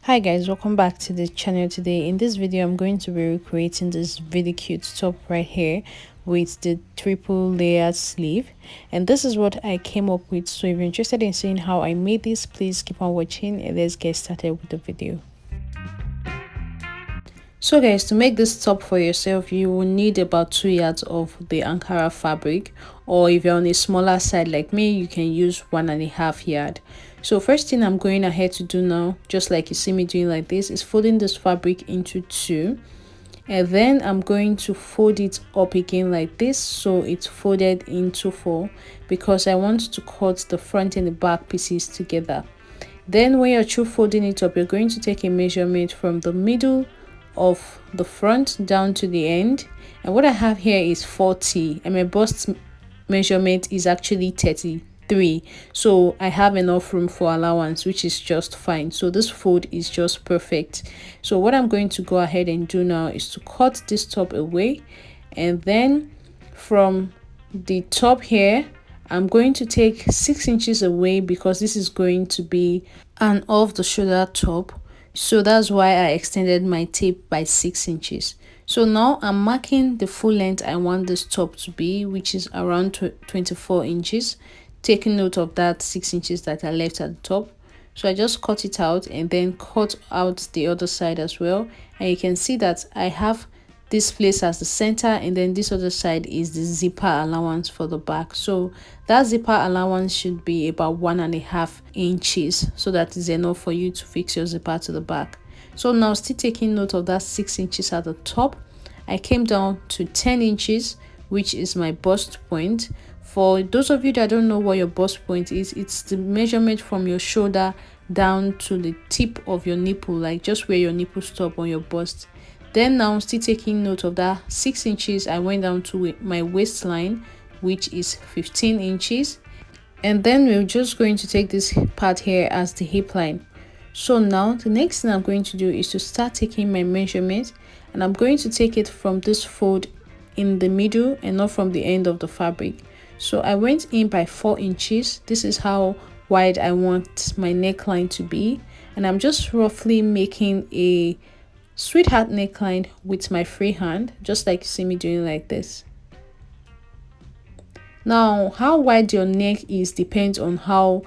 Hi guys, welcome back to the channel. Today in this video I'm going to be recreating this really cute top right here with the triple layer sleeve, and this is what I came up with. So if you're interested in seeing how I made this, please keep on watching and let's get started with the video. So guys, to make this top for yourself, you will need about 2 yards of the Ankara fabric, or if you're on a smaller side like me, you can use 1.5 yard. So first thing I'm going ahead to do now, just like you see me doing like this, is folding this fabric into 2, and then I'm going to fold it up again like this, so it's folded into 4, because I want to cut the front and the back pieces together. Then when you're through folding it up, you're going to take a measurement from the middle of the front down to the end, and what I have here is 40 and my bust measurement is actually 33, so I have enough room for allowance, which is just fine. So this fold is just perfect. So what I'm going to go ahead and do now is to cut this top away, and then from the top here I'm going to take 6 inches away, because this is going to be an off the shoulder top. So that's why I extended my tape by 6 inches. So now I'm marking the full length I want this top to be, which is around 24 inches, taking note of that 6 inches that I left at the top. So I just cut it out and then cut out the other side as well, and you can see that I have this place as the center, and then this other side is the zipper allowance for the back. So that zipper allowance should be about 1.5 inches, so that is enough for you to fix your zipper to the back. So now, still taking note of that 6 inches at the top, I came down to 10 inches, which is my bust point. For those of you that don't know what your bust point is, it's the measurement from your shoulder down to the tip of your nipple, like just where your nipple stop on your bust. Then now, still taking note of that 6 inches, I went down to my waistline, which is 15 inches. And then we're just going to take this part here as the hip line. So now the next thing I'm going to do is to start taking my measurement, and I'm going to take it from this fold in the middle and not from the end of the fabric. So I went in by 4 inches. This is how wide I want my neckline to be, and I'm just roughly making a sweetheart neckline with my free hand, just like you see me doing like this. Now, how wide your neck is depends on how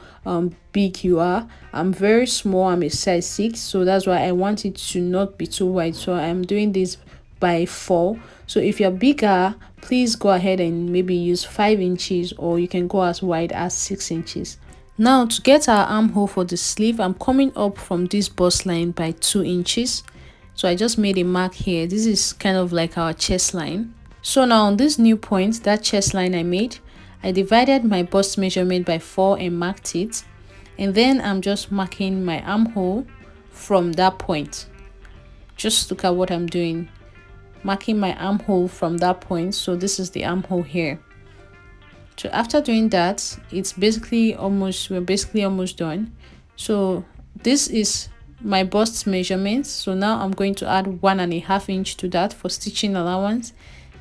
big you are. I'm very small, I'm a size 6, so that's why I want it to not be too wide. So I'm doing this by 4. So if you're bigger, please go ahead and maybe use 5 inches, or you can go as wide as 6 inches. Now, to get our armhole for the sleeve, I'm coming up from this bust line by 2 inches. So I just made a mark here. This is kind of like our chest line. So now on this new point, that chest line I made, I divided my bust measurement by 4 and marked it. And then I'm just marking my armhole from that point. Just look at what I'm doing. Marking my armhole from that point. So this is the armhole here. So after doing that, we're basically almost done. So this is my bust measurement. So now I'm going to add 1.5 inch to that for stitching allowance.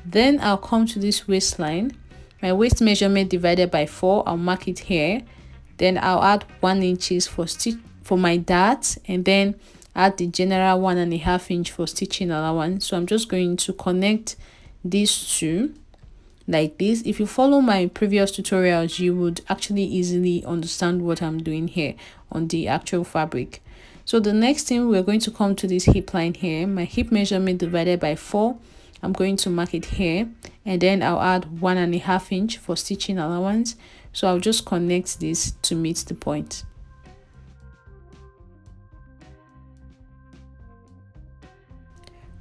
Then I'll come to this waistline, my waist measurement divided by 4, I'll mark it here. Then I'll add 1 inches for my dart, and then add the general 1.5 inch for stitching allowance. So I'm just going to connect these two like this. If you follow my previous tutorials, you would actually easily understand what I'm doing here on the actual fabric. So the next thing, we're going to come to this hip line here, my hip measurement divided by 4. I'm going to mark it here, and then I'll add 1.5 inch for stitching allowance. So I'll just connect this to meet the point.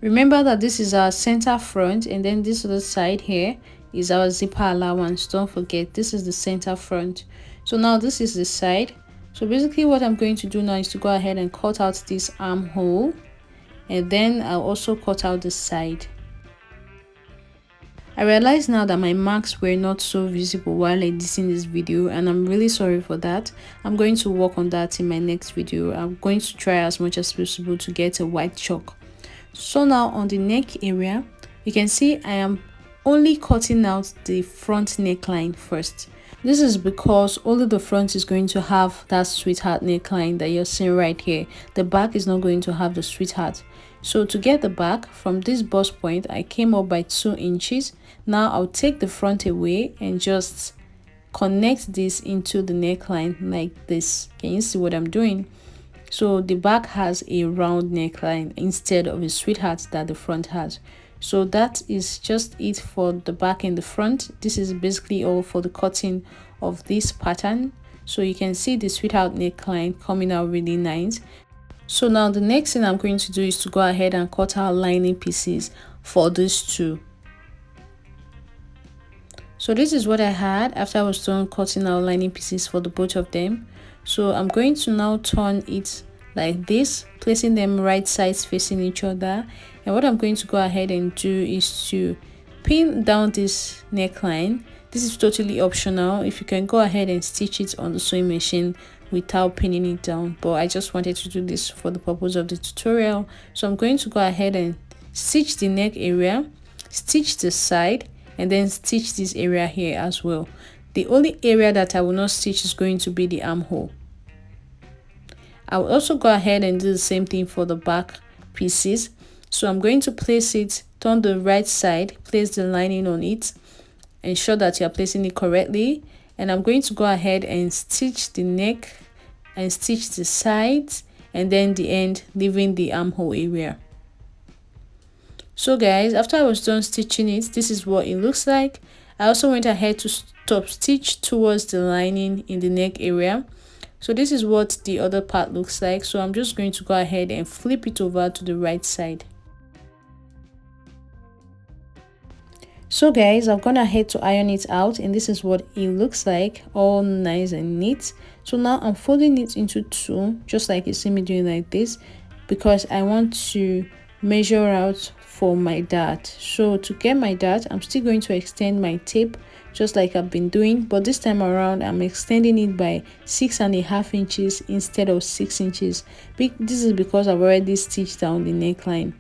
Remember that this is our center front, and then this other side here is our zipper allowance. Don't forget, this is the center front. So now this is the side. So basically what I'm going to do now is to go ahead and cut out this armhole, and then I'll also cut out the side. I realize now that my marks were not so visible while editing this video, and I'm really sorry for that. I'm going to work on that in my next video. I'm going to try as much as possible to get a white chalk. So now on the neck area, you can see I am only cutting out the front neckline first. This is because only the front is going to have that sweetheart neckline that you're seeing right here. The back is not going to have the sweetheart. So to get the back, from this bust point, I came up by 2 inches. Now I'll take the front away and just connect this into the neckline like this. Can you see what I'm doing? So the back has a round neckline instead of a sweetheart that the front has. So that is just it for the back and the front. This is basically all for the cutting of this pattern. So you can see the sweetheart neckline coming out really nice. So now the next thing I'm going to do is to go ahead and cut out lining pieces for these two. So this is what I had after I was done cutting out lining pieces for the both of them. So I'm going to now turn it like this, placing them right sides facing each other. And what I'm going to go ahead and do is to pin down this neckline. This is totally optional. If you can go ahead and stitch it on the sewing machine without pinning it down, but I just wanted to do this for the purpose of the tutorial. So I'm going to go ahead and stitch the neck area, stitch the side, and then stitch this area here as well. The only area that I will not stitch is going to be the armhole. I will also go ahead and do the same thing for the back pieces. So I'm going to place it, turn the right side, place the lining on it, ensure that you are placing it correctly, and I'm going to go ahead and stitch the neck and stitch the sides and then the end, leaving the armhole area. So guys, after I was done stitching it, this is what it looks like. I also went ahead to stop stitch towards the lining in the neck area. So this is what the other part looks like. So I'm just going to go ahead and flip it over to the right side. So guys, I've gone ahead to iron it out, and this is what it looks like, all nice and neat. So now I'm folding it into 2, just like you see me doing like this, because I want to measure out for my dart. So to get my dart, I'm still going to extend my tape just like I've been doing, but this time around I'm extending it by 6.5 inches instead of 6 inches. This is because I've already stitched down the neckline.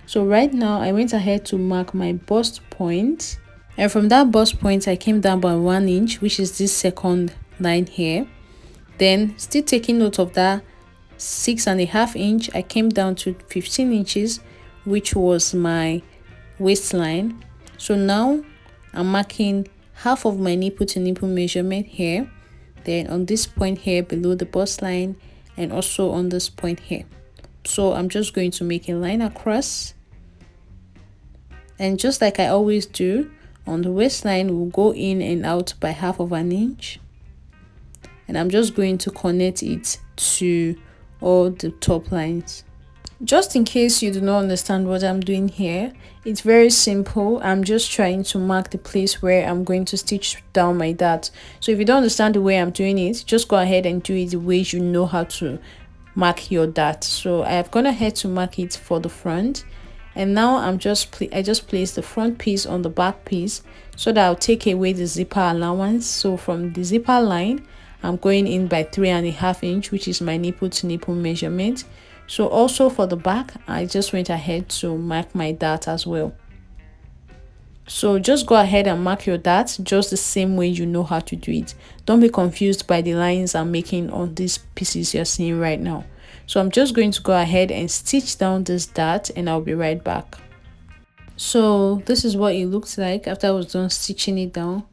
So right now I went ahead to mark my bust point, and from that bust point I came down by 1 inch, which is this second line here. Then still taking note of that 6.5 inch, I came down to 15 inches, which was my waistline. So now I'm marking half of my nipple to nipple measurement here, then on this point here below the bust line, and also on this point here. So I'm just going to make a line across, and just like I always do, on the waistline we'll go in and out by half of an inch, and I'm just going to connect it to all the top lines. Just in case you do not understand what I'm doing here, it's very simple. I'm just trying to mark the place where I'm going to stitch down my dart. So if you don't understand the way I'm doing it, just go ahead and do it the way you know how to mark your dart. So I have gone ahead to mark it for the front, and now I just place the front piece on the back piece so that I'll take away the zipper allowance. So from the zipper line, I'm going in by 3.5 inch, which is my nipple to nipple measurement. So also for the back, I just went ahead to mark my dart as well. So just go ahead and mark your dart just the same way you know how to do it. Don't be confused by the lines I'm making on these pieces you're seeing right now. So I'm just going to go ahead and stitch down this dart, and I'll be right back. So this is what it looks like after I was done stitching it down.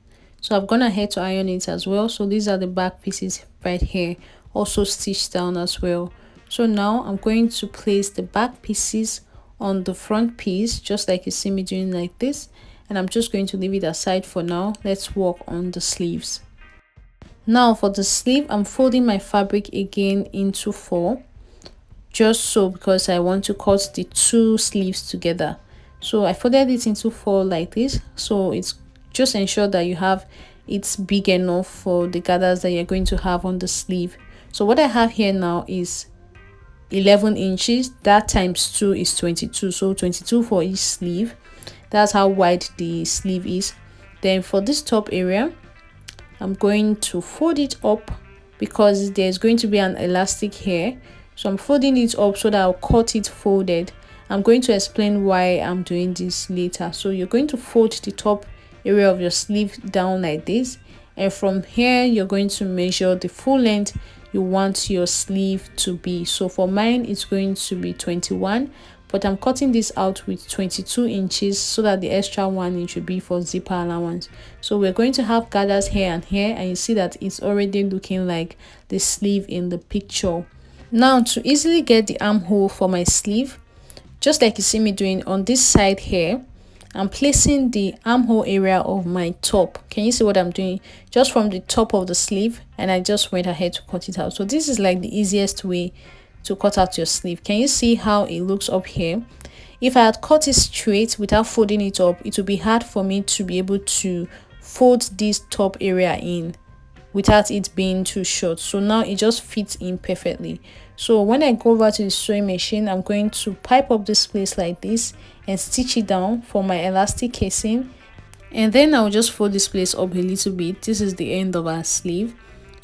So I've gone ahead to iron it as well. So these are the back pieces right here, also stitched down as well. So now I'm going to place the back pieces on the front piece, just like you see me doing like this, and I'm just going to leave it aside for now. Let's work on the sleeves. Now for the sleeve, I'm folding my fabric again into 4, just so because I want to cut the 2 sleeves together. So I folded it into 4 like this. So it's just ensure that you have it's big enough for the gathers that you're going to have on the sleeve. So what I have here now is 11 inches. That times 2 is 22, so 22 for each sleeve. That's how wide the sleeve is. Then for this top area, I'm going to fold it up because there's going to be an elastic here. So I'm folding it up so that I'll cut it folded. I'm going to explain why I'm doing this later. So you're going to fold the top area of your sleeve down like this, and from here you're going to measure the full length you want your sleeve to be. So for mine it's going to be 21, but I'm cutting this out with 22 inches so that the extra 1 inch should be for zipper allowance. So we're going to have gathers here and here, and you see that it's already looking like the sleeve in the picture. Now to easily get the armhole for my sleeve, just like you see me doing on this side here, I'm placing the armhole area of my top. Can you see what I'm doing? Just from the top of the sleeve, and I just went ahead to cut it out. So this is like the easiest way to cut out your sleeve. Can you see how it looks up here? If I had cut it straight without folding it up, it would be hard for me to be able to fold this top area in without it being too short. So now it just fits in perfectly. So when I go over to the sewing machine, I'm going to pipe up this place like this and stitch it down for my elastic casing, and then I'll just fold this place up a little bit. This is the end of our sleeve.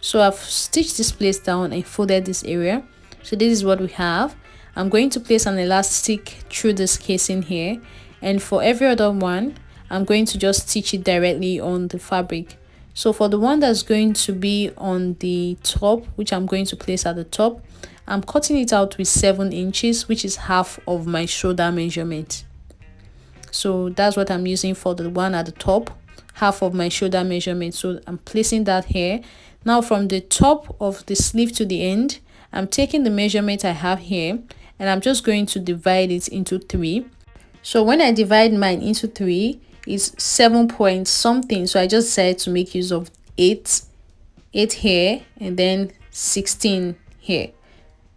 So I've stitched this place down and folded this area. So this is what we have. I'm going to place an elastic through this casing here, and for every other one I'm going to just stitch it directly on the fabric. So for the one that's going to be on the top, which I'm going to place at the top, I'm cutting it out with 7 inches, which is half of my shoulder measurement. So that's what I'm using for the one at the top, half of my shoulder measurement. So I'm placing that here. Now from the top of the sleeve to the end, I'm taking the measurement I have here, and I'm just going to divide it into 3. So when I divide mine into 3, it's 7 point something. So I just decided to make use of 8 here, and then 16 here.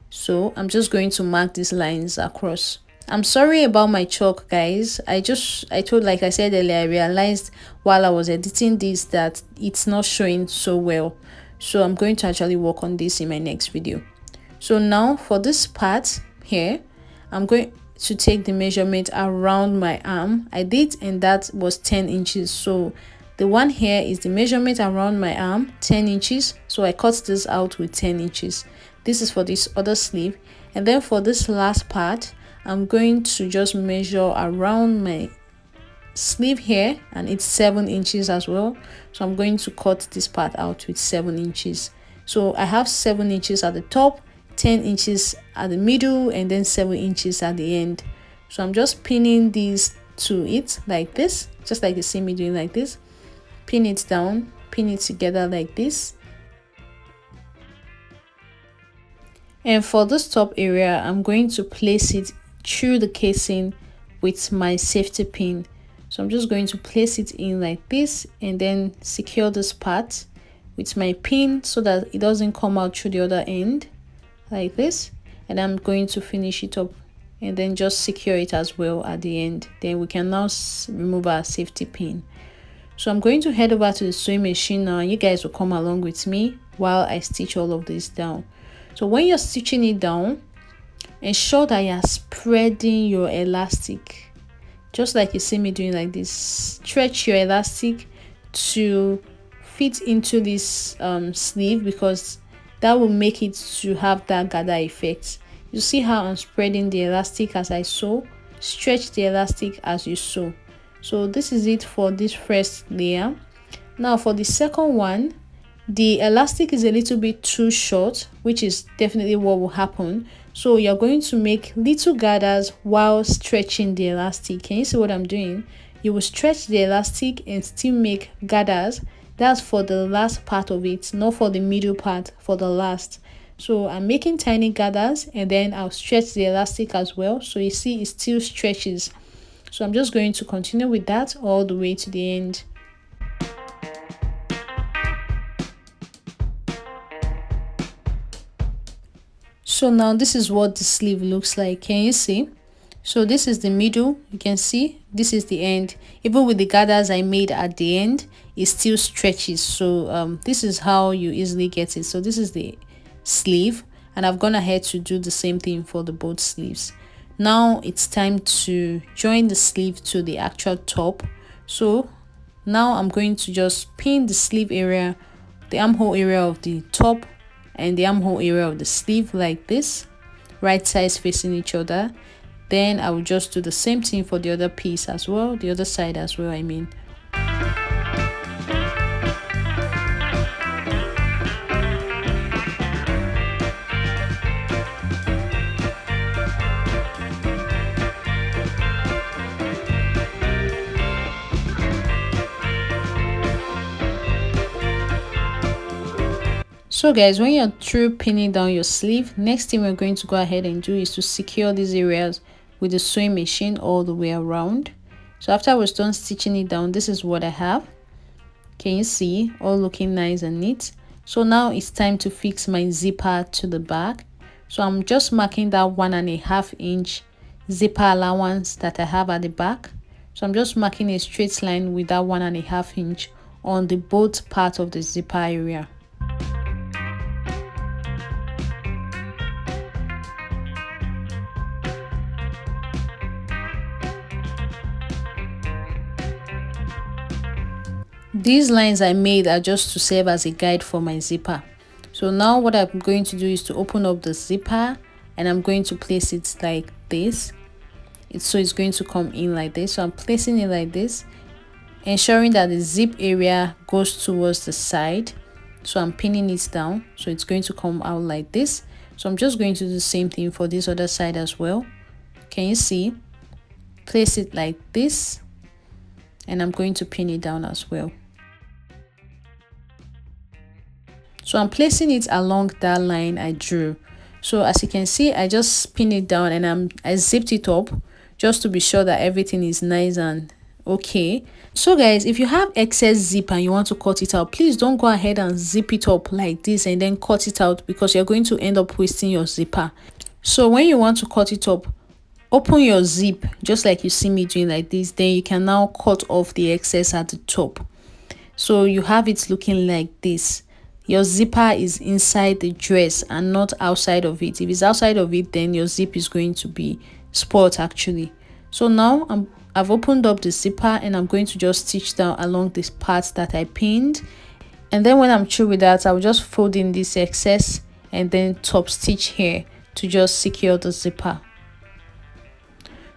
So I'm just going to mark these lines across. I'm sorry about my chalk, guys. Like I said earlier, I realized while I was editing this that it's not showing so well. So I'm going to actually work on this in my next video. So now for this part here, I'm going to take the measurement around my arm. I did, and that was 10 inches. So the one here is the measurement around my arm, 10 inches. So I cut this out with 10 inches. This is for this other sleeve. And then for this last part, I'm going to just measure around my sleeve here, and it's 7 inches as well. So I'm going to cut this part out with 7 inches. So I have 7 inches at the top, 10 inches at the middle, and then 7 inches at the end. So I'm just pinning these to it like this, just like you see me doing like this. Pin it down, pin it together like this. And for this top area, I'm going to place it through the casing with my safety pin. So I'm just going to place it in like this, and then secure this part with my pin so that it doesn't come out through the other end like this. And I'm going to finish it up and then just secure it as well at the end. Then we can now remove our safety pin. So I'm going to head over to the sewing machine now, and you guys will come along with me while I stitch all of this down. So when you're stitching it down, ensure that you're spreading your elastic, just like you see me doing like this. Stretch your elastic to fit into this sleeve, because that will make it to have that gather effect. You see how I'm spreading the elastic as I sew. Stretch the elastic as you sew. So this is it for this first layer. Now for the second one, the elastic is a little bit too short, which is definitely what will happen. So you're going to make little gathers while stretching the elastic. Can you see what I'm doing? You will stretch the elastic and still make gathers. That's for the last part of it, not for the middle part, for the last. So I'm making tiny gathers, and then I'll stretch the elastic as well. So you see it still stretches. So I'm just going to continue with that all the way to the end. So now this is what the sleeve looks like. Can you see? So this is the middle. You can see this is the end. Even with the gathers I made at the end, it still stretches. So this is how you easily get it. So this is the sleeve, and I've gone ahead to do the same thing for the both sleeves. Now it's time to join the sleeve to the actual top. So now I'm going to just pin the sleeve area, the armhole area of the top, and the armhole area of the sleeve like this, right sides facing each other. Then I will just do the same thing for the other piece as well, the other side as well, I mean. So guys, when you're through pinning down your sleeve, next thing we're going to go ahead and do is to secure these areas with the sewing machine all the way around. So after I was done stitching it down, this is what I have. Can you see? All looking nice and neat. So now it's time to fix my zipper to the back. So I'm just marking that 1.5 inch zipper allowance that I have at the back. So I'm just marking a straight line with that 1.5 inch on the both part of the zipper area. These lines I made are just to serve as a guide for my zipper. So now what I'm going to do is to open up the zipper and I'm going to place it like this. So it's going to come in like this. So I'm placing it like this, ensuring that the zip area goes towards the side. So I'm pinning it down, so it's going to come out like this. So I'm just going to do the same thing for this other side as well. Can you see? Place it like this, and I'm going to pin it down as well. So I'm placing it along that line I drew. So as you can see, I just pinned it down and I zipped it up just to be sure that everything is nice and okay. So guys, if you have excess zip and you want to cut it out, please don't go ahead and zip it up like this and then cut it out, because you're going to end up wasting your zipper. So when you want to cut it up, open your zip just like you see me doing like this. Then you can now cut off the excess at the top. So you have it looking like this. Your zipper is inside the dress and not outside of it. If it's outside of it, then your zip is going to be spoiled actually. So now I've opened up the zipper and I'm going to just stitch down along this part that I pinned. And then when I'm through with that, I'll just fold in this excess and then top stitch here to just secure the zipper.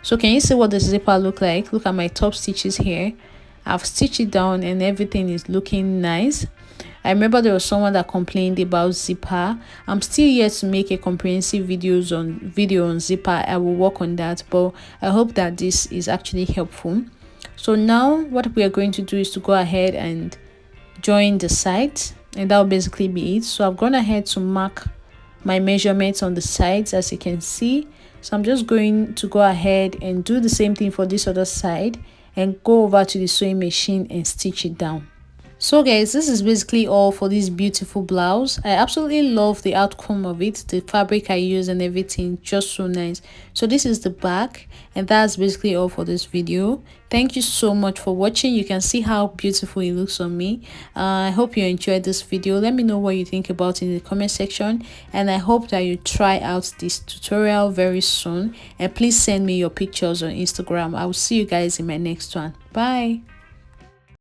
So can you see what the zipper look like? Look at my top stitches here. I've stitched it down and everything is looking nice. I remember there was someone that complained about zipper. I'm still yet to make a comprehensive video on zipper. I will work on that, but I hope that this is actually helpful. So now what we are going to do is to go ahead and join the sides, and that will basically be it. So I've gone ahead to mark my measurements on the sides, as you can see. So I'm just going to go ahead and do the same thing for this other side and go over to the sewing machine and stitch it down. So guys, this is basically all for this beautiful blouse. I absolutely love the outcome of it. The fabric I use and everything, just so nice. So this is the back, and that's basically all for this video. Thank you so much for watching. You can see how beautiful it looks on me. I hope you enjoyed this video. Let me know what you think about it in the comment section, and I hope that you try out this tutorial very soon. And please send me your pictures on Instagram. I will see you guys in my next one. Bye.